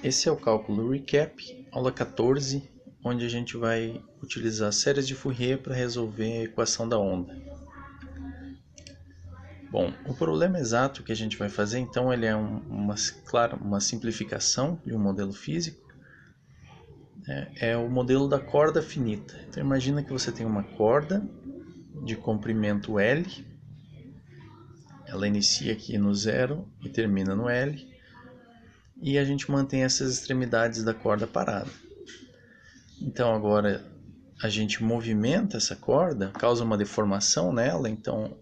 Esse é o cálculo recap, aula 14, onde a gente vai utilizar séries de Fourier para resolver a equação da onda. Bom, o problema exato que a gente vai fazer, então, ele é uma simplificação de um modelo físico. É o modelo da corda finita. Então, imagina que você tem uma corda de comprimento L, ela inicia aqui no zero e termina no L, e a gente mantém essas extremidades da corda parada. Então agora a gente movimenta essa corda, causa uma deformação nela, então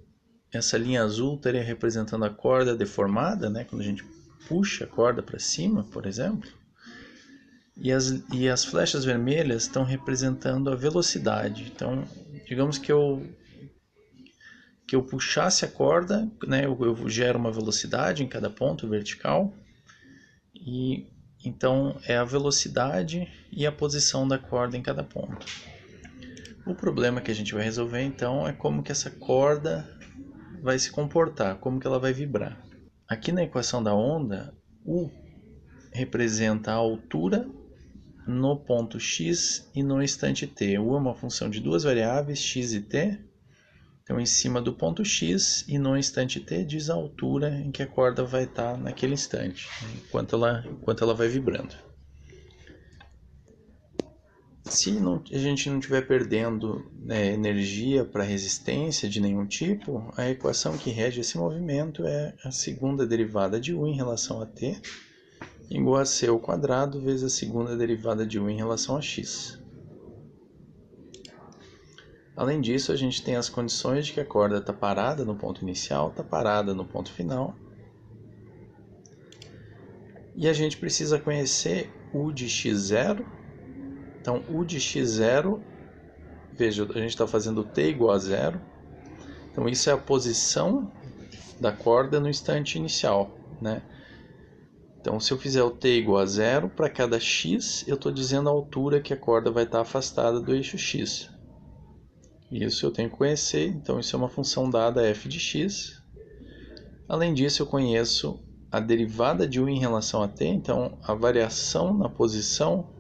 essa linha azul estaria representando a corda deformada, né? Quando a gente puxa a corda para cima, por exemplo, e as flechas vermelhas estão representando a velocidade. Então, digamos que eu puxasse a corda, né? Eu gero uma velocidade em cada ponto vertical, e então é a velocidade e a posição da corda em cada ponto. O problema que a gente vai resolver então é como que essa corda vai se comportar, como que ela vai vibrar. Aqui na equação da onda, U representa a altura no ponto x e no instante t. U é uma função de duas variáveis, x e t. Então, em cima do ponto x e no instante t diz a altura em que a corda vai estar naquele instante, enquanto ela vai vibrando. Se a gente não estiver perdendo energia para resistência de nenhum tipo, a equação que rege esse movimento é a segunda derivada de U em relação a t igual a c ao quadrado vezes a segunda derivada de U em relação a x. Além disso, a gente tem as condições de que a corda está parada no ponto inicial, está parada no ponto final. E a gente precisa conhecer U de x0. Então, U de x0, veja, a gente está fazendo t igual a 0. Então, isso é a posição da corda no instante inicial, né? Então, se eu fizer o t igual a 0, para cada x, eu estou dizendo a altura que a corda vai estar afastada do eixo x. Isso eu tenho que conhecer, então isso é uma função dada f de x. Além disso, eu conheço a derivada de U em relação a t, então a variação na posição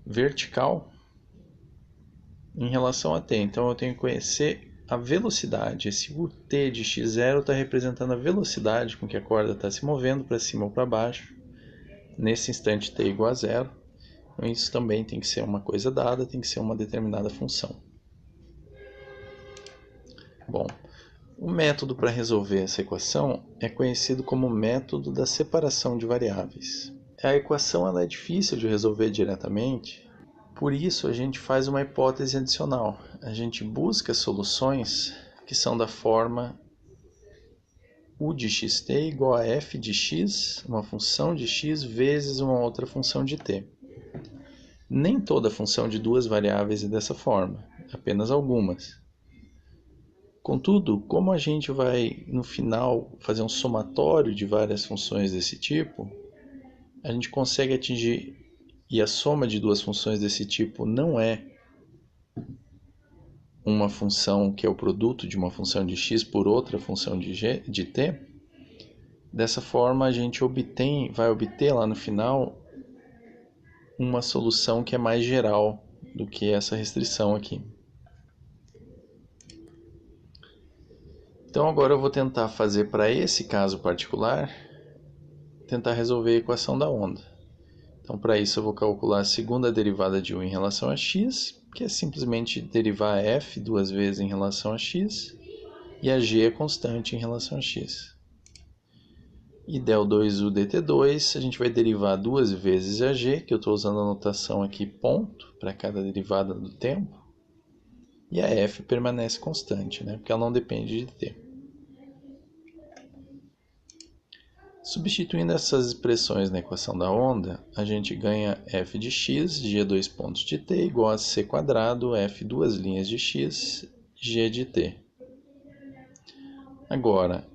vertical em relação a t. Então eu tenho que conhecer a velocidade. Esse ut de x0 está representando a velocidade com que a corda está se movendo para cima ou para baixo nesse instante t igual a 0. Então isso também tem que ser uma coisa dada, tem que ser uma determinada função. Bom, o método para resolver essa equação é conhecido como método da separação de variáveis. A equação ela é difícil de resolver diretamente, por isso a gente faz uma hipótese adicional. A gente busca soluções que são da forma U de xt igual a f de x, uma função de x, vezes uma outra função de t. Nem toda função de duas variáveis é dessa forma, apenas algumas. Contudo, como a gente vai, no final, fazer um somatório de várias funções desse tipo, a gente consegue atingir, e a soma de duas funções desse tipo não é uma função que é o produto de uma função de x por outra função de t, dessa forma a gente vai obter lá no final uma solução que é mais geral do que essa restrição aqui. Então agora eu vou tentar fazer para esse caso particular, tentar resolver a equação da onda. Então para isso eu vou calcular a segunda derivada de U em relação a x, que é simplesmente derivar f duas vezes em relação a x, e a g é constante em relação a x. E del2u dt2, a gente vai derivar duas vezes a g, que eu estou usando a notação aqui ponto, para cada derivada do tempo. E a f permanece constante, né? Porque ela não depende de t. Substituindo essas expressões na equação da onda, a gente ganha f de x, g dois pontos de t, igual a c quadrado, f duas linhas de x, g de t. Agora,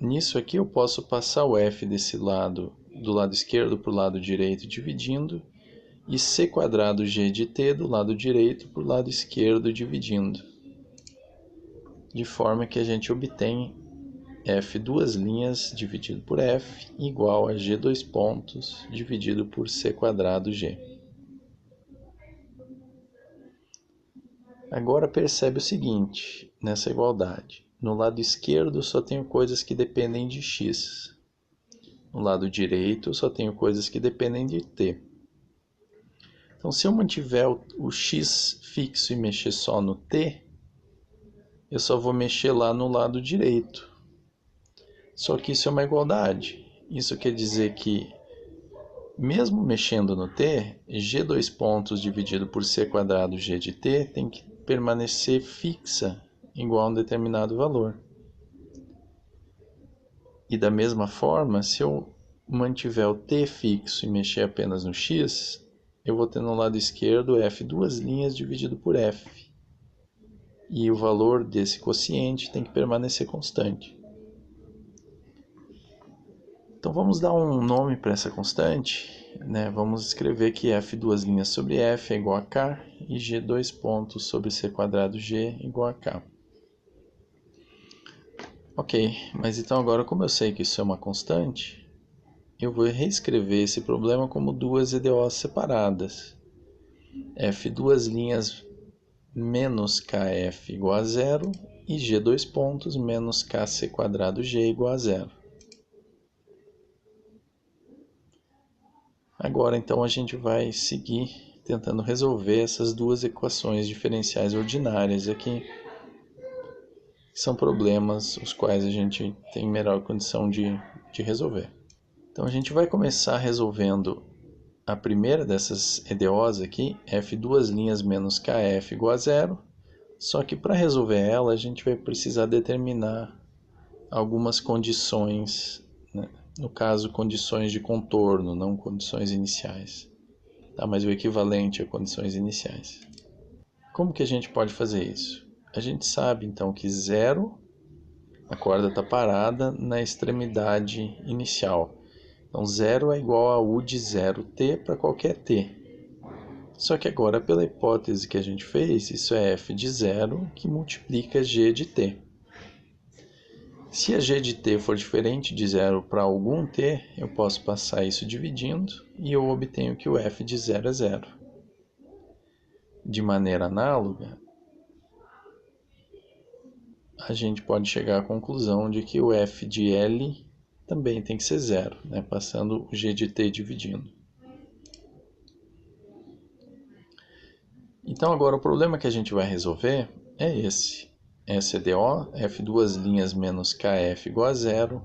nisso aqui eu posso passar o f desse lado, do lado esquerdo para o lado direito dividindo, e c quadrado g de t do lado direito para o lado esquerdo dividindo. De forma que a gente obtém F duas linhas dividido por F igual a G dois pontos dividido por C quadrado G. Agora percebe o seguinte, nessa igualdade. No lado esquerdo só tenho coisas que dependem de x. No lado direito só tenho coisas que dependem de t. Então, se eu mantiver o x fixo e mexer só no t, eu só vou mexer lá no lado direito. Só que isso é uma igualdade. Isso quer dizer que, mesmo mexendo no t, g dois pontos dividido por c quadrado g de t tem que permanecer fixa igual a um determinado valor. E da mesma forma, se eu mantiver o t fixo e mexer apenas no x, eu vou ter no lado esquerdo f duas linhas dividido por f. E o valor desse quociente tem que permanecer constante. Então vamos dar um nome para essa constante, né? Vamos escrever que f duas linhas sobre f é igual a k e g dois pontos sobre c quadrado g igual a k. Ok, mas então agora, como eu sei que isso é uma constante, eu vou reescrever esse problema como duas EDOs separadas. F duas linhas menos kf igual a zero e g dois pontos menos kc quadrado g igual a zero. Agora então a gente vai seguir tentando resolver essas duas equações diferenciais ordinárias aqui. São problemas os quais a gente tem melhor condição de resolver. Então a gente vai começar resolvendo a primeira dessas EDOs aqui, f duas linhas menos kf igual a zero. Só que para resolver ela a gente vai precisar determinar algumas condições, né? No caso, condições de contorno, não condições iniciais. Tá? Mas o equivalente a condições iniciais. Como que a gente pode fazer isso? A gente sabe então que zero, a corda está parada na extremidade inicial. Então zero é igual a u de 0t para qualquer t. Só que agora, pela hipótese que a gente fez, isso é f de zero que multiplica g de t. Se a g de t for diferente de zero para algum t, eu posso passar isso dividindo e eu obtenho que o f de zero é zero. De maneira análoga, a gente pode chegar à conclusão de que o f de L também tem que ser zero, né? Passando o g de t dividindo. Então agora o problema que a gente vai resolver é esse. SDO, f duas linhas menos kf igual a zero,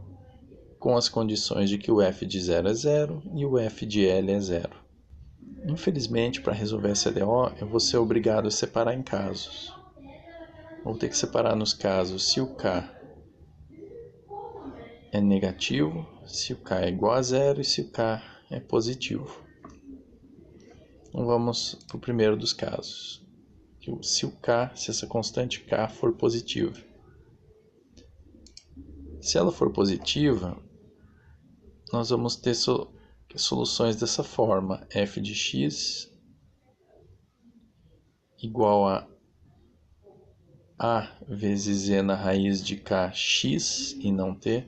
com as condições de que o f de 0 é zero e o f de L é zero. Infelizmente, para resolver SDO, eu vou ser obrigado a separar em casos. Vou ter que separar nos casos se o k é negativo, se o k é igual a zero e se o k é positivo. Então vamos para o primeiro dos casos. Se essa constante k for positiva. Se ela for positiva, nós vamos ter soluções dessa forma. F de x igual a vezes z na raiz de kx e não t,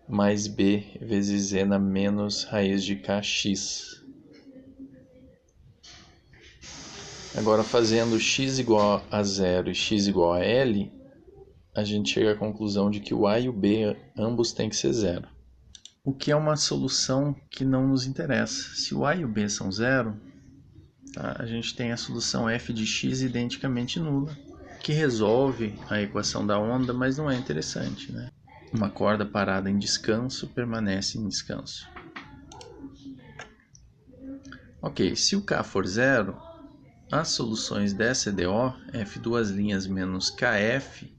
mais b vezes z na menos raiz de kx. Agora, fazendo x igual a zero e x igual a L, a gente chega à conclusão de que o A e o B ambos têm que ser zero. O que é uma solução que não nos interessa. Se o A e o B são zero, tá, a gente tem a solução f de x identicamente nula, que resolve a equação da onda, mas não é interessante, né? Uma corda parada em descanso permanece em descanso. Ok, se o k for zero, as soluções dessa EDO, f duas linhas menos kf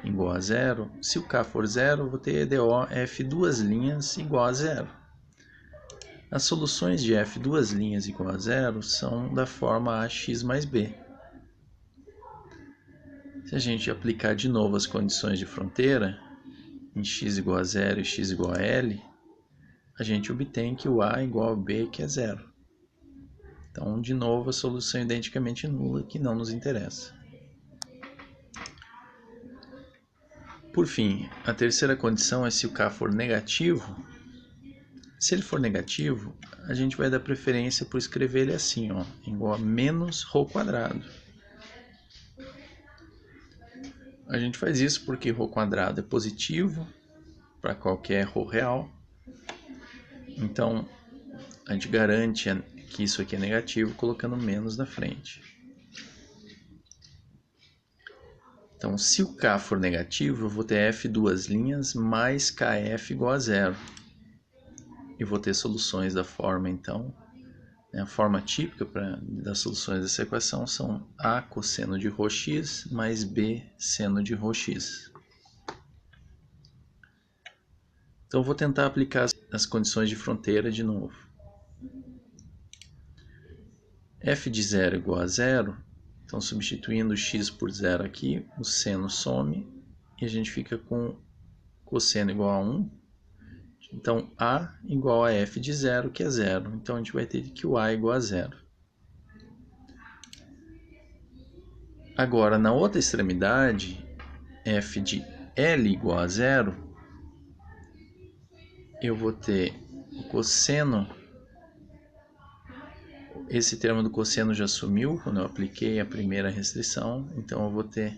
igual a zero, se o k for zero, eu vou ter EDO f duas linhas igual a zero. As soluções de f duas linhas igual a zero são da forma ax mais b. Se a gente aplicar de novo as condições de fronteira, em x igual a zero e x igual a L, a gente obtém que o A é igual a B, que é zero. Então, de novo, a solução é identicamente nula, que não nos interessa. Por fim, a terceira condição é se o K for negativo. Se ele for negativo, a gente vai dar preferência por escrever ele assim, ó, igual a menos ρ quadrado. A gente faz isso porque ρ quadrado é positivo para qualquer ρ real. Então, a gente garante que isso aqui é negativo colocando menos na frente. Então, se o K for negativo, eu vou ter F duas linhas mais KF igual a zero. E vou ter soluções da forma, então, a forma típica das soluções dessa equação são A cosseno de ρx mais B seno de ρx. Então, eu vou tentar aplicar as condições de fronteira de novo. F de zero igual a zero. Então, substituindo x por zero aqui, o seno some e a gente fica com cosseno igual a 1. Então, A igual a F de zero, que é zero. Então, a gente vai ter que o A é igual a zero. Agora, na outra extremidade, F de L igual a zero, eu vou ter o cosseno. Esse termo do cosseno já sumiu quando eu apliquei a primeira restrição. Então, eu vou ter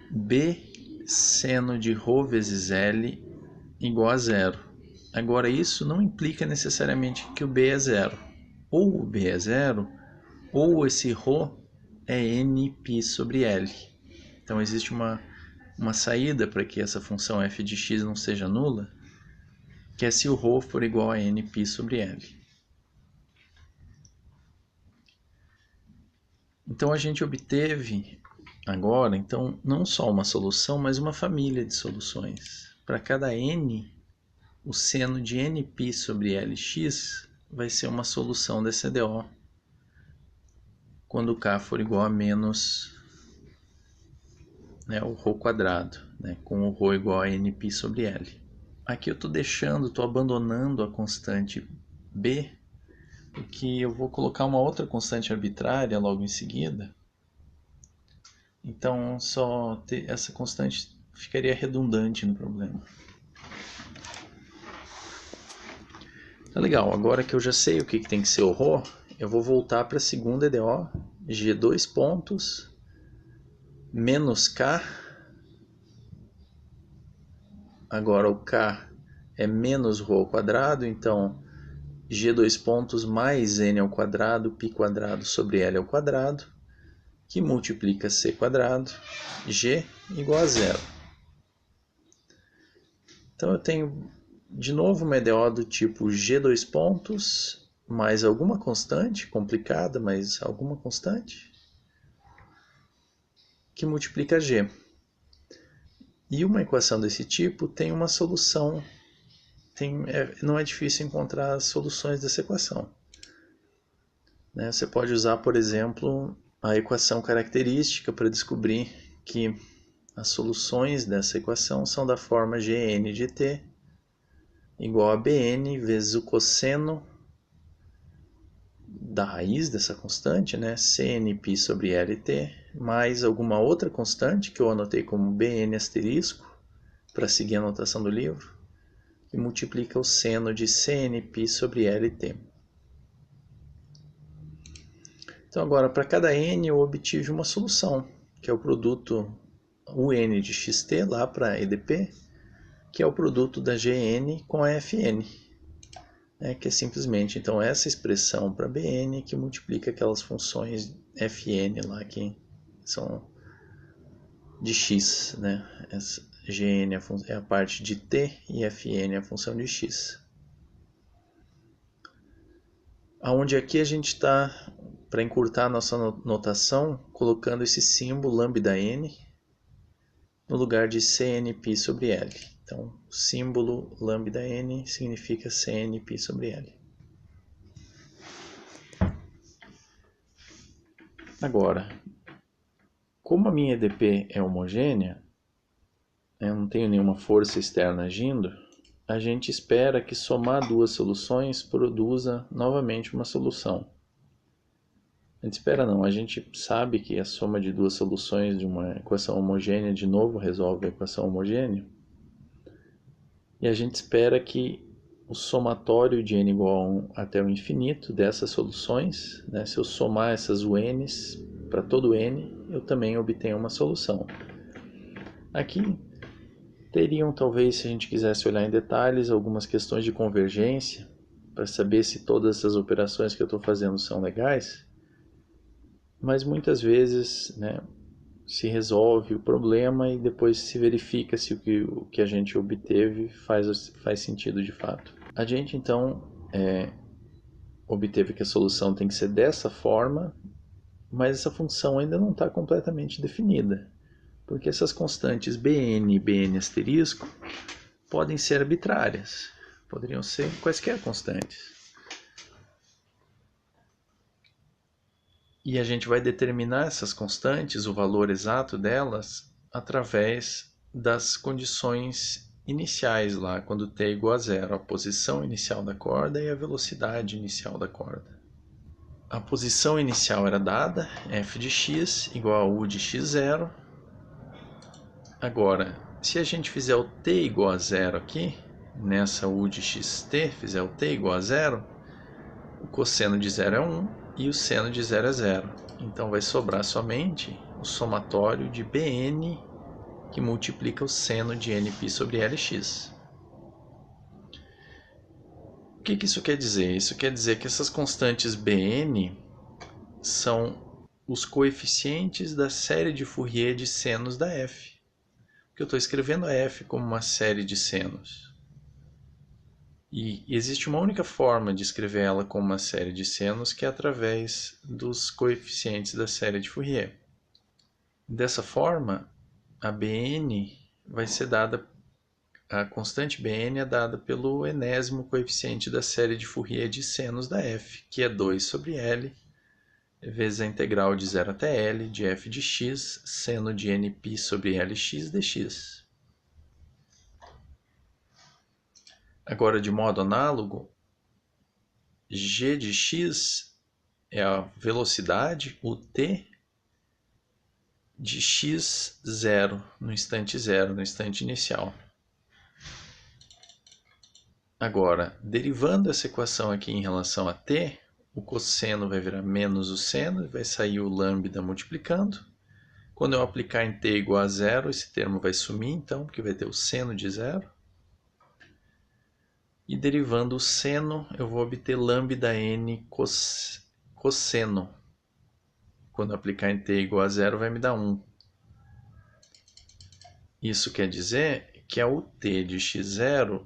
B seno de ρ vezes L igual a zero. Agora, isso não implica necessariamente que o B é zero. Ou o B é zero, ou esse ρ é nπ sobre L. Então, existe uma saída para que essa função f de x não seja nula, que é se o ρ for igual a nπ sobre L. Então, a gente obteve agora, então, não só uma solução, mas uma família de soluções. Para cada n, o seno de nπ sobre Lx vai ser uma solução desse EDO quando k for igual a menos, o ρ quadrado, com o ρ igual a nπ sobre L. Aqui eu estou abandonando a constante b, porque eu vou colocar uma outra constante arbitrária logo em seguida. Então, essa constante ficaria redundante no problema. Tá legal, agora que eu já sei o que tem que ser o ρ, eu vou voltar para a segunda EDO, G dois pontos, menos K. Agora o K é menos ρ ao quadrado, então G dois pontos mais N ao quadrado, π quadrado sobre L ao quadrado, que multiplica C quadrado, G igual a zero. Então eu tenho de novo uma EDO do tipo G dois pontos mais alguma constante, complicada, mas alguma constante, que multiplica G. E uma equação desse tipo tem uma solução. Não é difícil encontrar as soluções dessa equação. Você pode usar, por exemplo, a equação característica para descobrir que as soluções dessa equação são da forma Gn de t igual a Bn vezes o cosseno da raiz dessa constante, Cnπ sobre Lt, mais alguma outra constante que eu anotei como Bn asterisco, para seguir a notação do livro, que multiplica o seno de Cnπ sobre Lt. Então agora, para cada n eu obtive uma solução, que é o produto UN de xt lá para EDP, que é o produto da Gn com a Fn, que é simplesmente então essa expressão para Bn que multiplica aquelas funções Fn lá que são de x, Essa Gn é a parte de t e Fn é a função de x. Aonde aqui a gente está, para encurtar a nossa notação, colocando esse símbolo lambda n no lugar de Cnπ sobre L. Então, o símbolo lambda n significa Cnπ sobre L. Agora, como a minha EDP é homogênea, eu não tenho nenhuma força externa agindo, a gente espera que somar duas soluções produza novamente uma solução. A gente espera não, a gente sabe que a soma de duas soluções de uma equação homogênea de novo resolve a equação homogênea. E a gente espera que o somatório de n igual a 1 até o infinito dessas soluções, né, se eu somar essas UNs para todo n, eu também obtenho uma solução. Aqui teriam, talvez, se a gente quisesse olhar em detalhes, algumas questões de convergência, para saber se todas essas operações que eu estou fazendo são legais, mas muitas vezes, né, se resolve o problema e depois se verifica se o que a gente obteve faz sentido de fato. A gente então obteve que a solução tem que ser dessa forma, mas essa função ainda não está completamente definida, porque essas constantes Bn e Bn asterisco podem ser arbitrárias, poderiam ser quaisquer constantes. E a gente vai determinar essas constantes, o valor exato delas, através das condições iniciais lá, quando t é igual a zero, a posição inicial da corda e a velocidade inicial da corda. A posição inicial era dada, f de x igual a u de x0. Agora, se a gente fizer o t igual a zero aqui, nessa u de xt, fizer o t igual a zero, o cosseno de zero é 1 e o seno de zero é zero. Então vai sobrar somente o somatório de Bn que multiplica o seno de nπ sobre Lx. O que isso quer dizer? Isso quer dizer que essas constantes Bn são os coeficientes da série de Fourier de senos da f. Porque eu estou escrevendo a f como uma série de senos. E existe uma única forma de escrever ela como uma série de senos, que é através dos coeficientes da série de Fourier. Dessa forma, a Bn vai ser dada, a constante Bn é dada pelo enésimo coeficiente da série de Fourier de senos da f, que é 2 sobre L, vezes a integral de 0 até L de f de x, seno de nπ sobre Lx dx. Agora, de modo análogo, g de x é a velocidade, o t, de x0, no instante zero, no instante inicial. Agora, derivando essa equação aqui em relação a t, o cosseno vai virar menos o seno, e vai sair o lambda multiplicando. Quando eu aplicar em t igual a zero, esse termo vai sumir, então, porque vai ter o seno de zero. E derivando o seno, eu vou obter lambda n cosseno. Quando eu aplicar em t igual a zero, vai me dar 1. Isso quer dizer que a ut de x0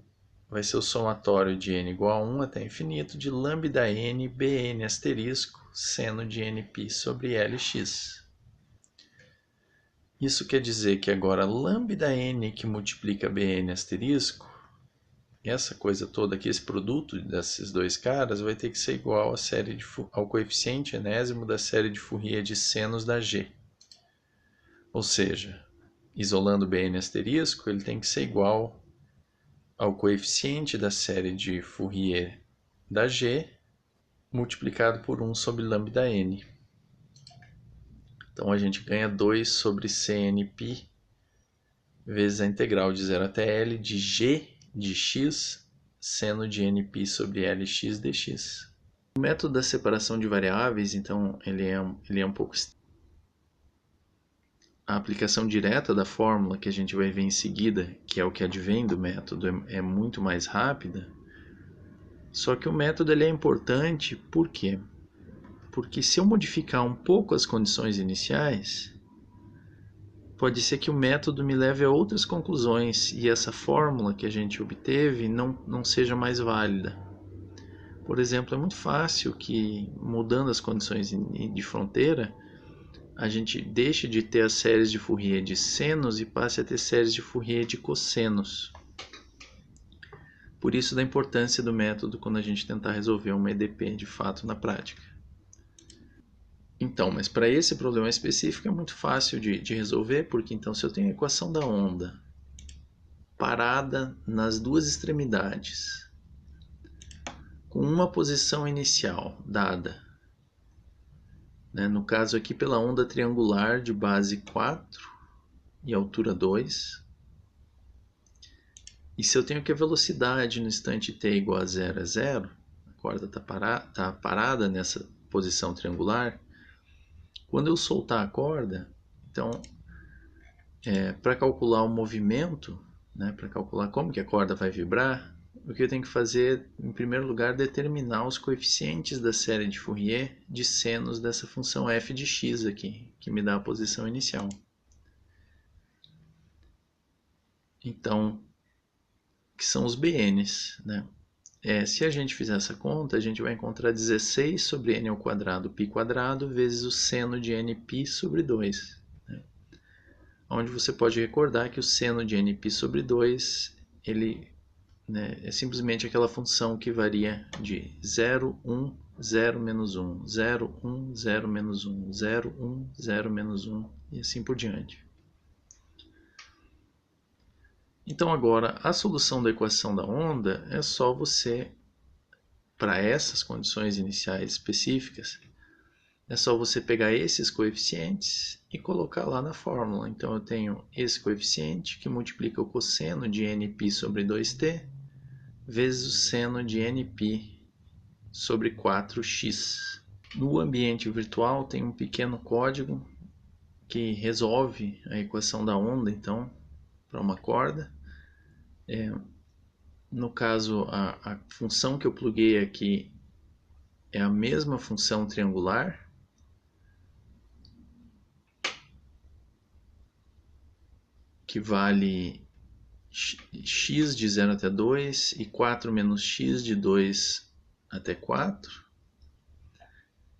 vai ser o somatório de n igual a 1 até infinito de lambda n bn asterisco seno de nπ sobre Lx. Isso quer dizer que agora lambda n que multiplica bn asterisco, essa coisa toda aqui, esse produto desses dois caras, vai ter que ser igual à série ao coeficiente enésimo da série de Fourier de senos da G. Ou seja, isolando Bn asterisco, ele tem que ser igual ao coeficiente da série de Fourier da G multiplicado por 1 sobre lambda n. Então a gente ganha 2 sobre Cnπ vezes a integral de 0 até L de G de x seno de nπ sobre Lx dx. O método da separação de variáveis, então, ele é um pouco... A aplicação direta da fórmula que a gente vai ver em seguida, que é o que advém do método, é muito mais rápida. Só que o método ele é importante, por quê? Porque se eu modificar um pouco as condições iniciais, pode ser que o método me leve a outras conclusões e essa fórmula que a gente obteve não seja mais válida. Por exemplo, é muito fácil que, mudando as condições de fronteira, a gente deixe de ter as séries de Fourier de senos e passe a ter séries de Fourier de cossenos. Por isso da importância do método quando a gente tentar resolver uma EDP de fato na prática. Então, mas para esse problema específico é muito fácil de resolver, porque então se eu tenho a equação da onda parada nas duas extremidades, com uma posição inicial dada, né? No caso aqui pela onda triangular de base 4 e altura 2. E se eu tenho que a velocidade no instante t igual a 0 é 0, a corda está parada nessa posição triangular, quando eu soltar a corda, então, para calcular o movimento, né, para calcular como que a corda vai vibrar, o que eu tenho que fazer, em primeiro lugar, é determinar os coeficientes da série de Fourier de senos dessa função f de x aqui, que me dá a posição inicial. Então, que são os bn's, né? Se a gente fizer essa conta, a gente vai encontrar 16 sobre n ao quadrado π quadrado vezes o seno de nπ sobre 2. Né? Onde você pode recordar que o seno de nπ sobre 2 ele, né, é simplesmente aquela função que varia de 0, 1, 0, menos 1, 0, 1, 0, menos 1, 0, 1, 0, menos 1 e assim por diante. Então agora, a solução da equação da onda é só você, para essas condições iniciais específicas, é só você pegar esses coeficientes e colocar lá na fórmula. Então eu tenho esse coeficiente que multiplica o cosseno de nπ sobre 2t vezes o seno de nπ sobre 4x. No ambiente virtual tem um pequeno código que resolve a equação da onda, então, para uma corda. No caso, a função que eu pluguei aqui é a mesma função triangular, que vale x de 0 até 2 e 4 menos x de 2 até 4.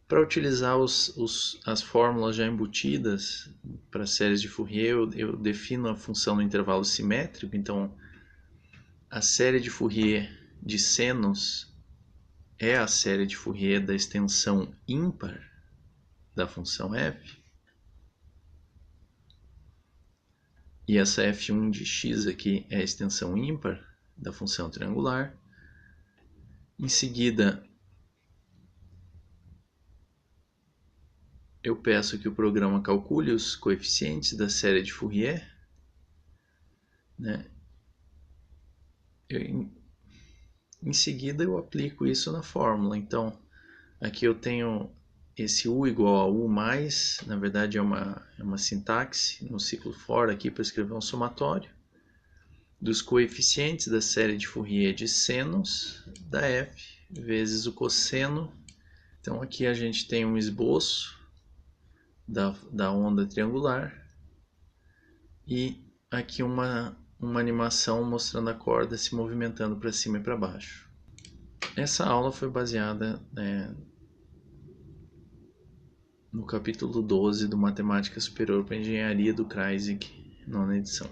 Para utilizar as fórmulas já embutidas para séries de Fourier, eu defino a função no intervalo simétrico. Então, a série de Fourier de senos é a série de Fourier da extensão ímpar da função f. E essa f1 de x aqui é a extensão ímpar da função triangular. Em seguida, eu peço que o programa calcule os coeficientes da série de Fourier, né? Em seguida, eu aplico isso na fórmula. Então, aqui eu tenho esse u igual a u mais, na verdade é uma sintaxe no ciclo for aqui para escrever um somatório dos coeficientes da série de Fourier de senos da f vezes o cosseno. Então aqui a gente tem um esboço da onda triangular e aqui uma animação mostrando a corda se movimentando para cima e para baixo. Essa aula foi baseada no capítulo 12 do Matemática Superior para Engenharia do Kreisig, nona edição.